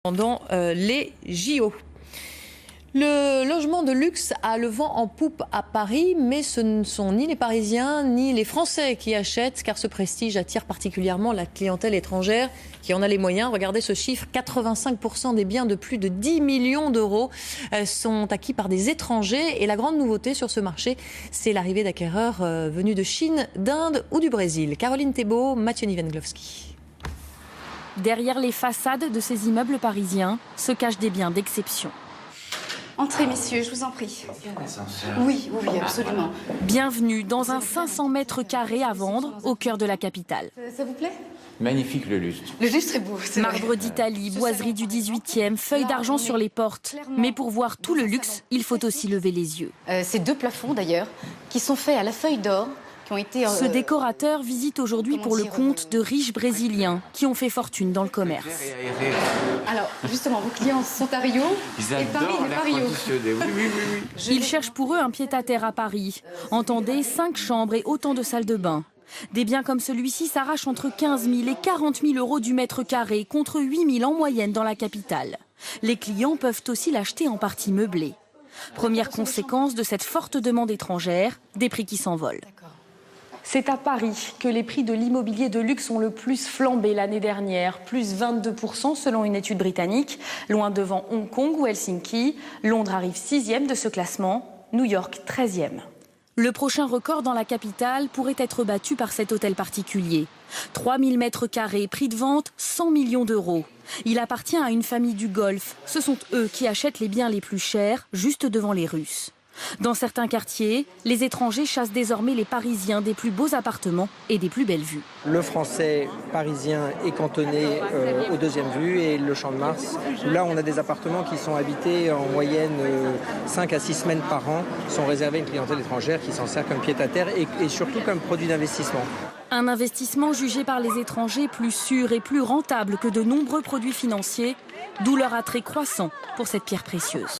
pendant les JO. Le logement de luxe a le vent en poupe à Paris, mais ce ne sont ni les Parisiens ni les Français qui achètent, car ce prestige attire particulièrement la clientèle étrangère qui en a les moyens. Regardez ce chiffre, 85% des biens de plus de 10 millions d'euros sont acquis par des étrangers. Et la grande nouveauté sur ce marché, c'est l'arrivée d'acquéreurs venus de Chine, d'Inde ou du Brésil. Caroline Thébault, Mathieu Nivenglowski. Derrière les façades de ces immeubles parisiens se cachent des biens d'exception. Entrez, messieurs, je vous en prie. Oui, absolument. Bienvenue dans un 500 mètres carrés à vendre au cœur de la capitale. Ça vous plaît? Magnifique le lustre. Le lustre est beau, c'est vrai. Marbre d'Italie, boiserie du 18e, feuilles d'argent sur les portes. Mais pour voir tout le luxe, il faut aussi lever les yeux. Ces deux plafonds, d'ailleurs, qui sont faits à la feuille d'or, qui ont été... Ce décorateur visite aujourd'hui pour le compte de riches Brésiliens qui ont fait fortune dans le commerce. Alors, justement, vos clients sont à Rio. Ils et Paris adorent n'est l'air pas Rio. conditionné. Oui. Ils cherchent pour eux un pied-à-terre à Paris. Entendez, 5 chambres et autant de salles de bain. Des biens comme celui-ci s'arrachent entre 15 000 et 40 000 euros du mètre carré, contre 8 000 en moyenne dans la capitale. Les clients peuvent aussi l'acheter en partie meublée. Première conséquence de cette forte demande étrangère, des prix qui s'envolent. C'est à Paris que les prix de l'immobilier de luxe ont le plus flambé l'année dernière, plus 22% selon une étude britannique, loin devant Hong Kong ou Helsinki. Londres arrive 6e de ce classement, New York 13e. Le prochain record dans la capitale pourrait être battu par cet hôtel particulier. 3000 mètres carrés, prix de vente 100 millions d'euros. Il appartient à une famille du Golfe. Ce sont eux qui achètent les biens les plus chers, juste devant les Russes. Dans certains quartiers, les étrangers chassent désormais les Parisiens des plus beaux appartements et des plus belles vues. Le français parisien est cantonné au deuxième vue et le Champ de Mars, où là on a des appartements qui sont habités en moyenne 5 à 6 semaines par an, sont réservés à une clientèle étrangère qui s'en sert comme pied-à-terre et surtout comme produit d'investissement. Un investissement jugé par les étrangers plus sûr et plus rentable que de nombreux produits financiers, d'où leur attrait croissant pour cette pierre précieuse.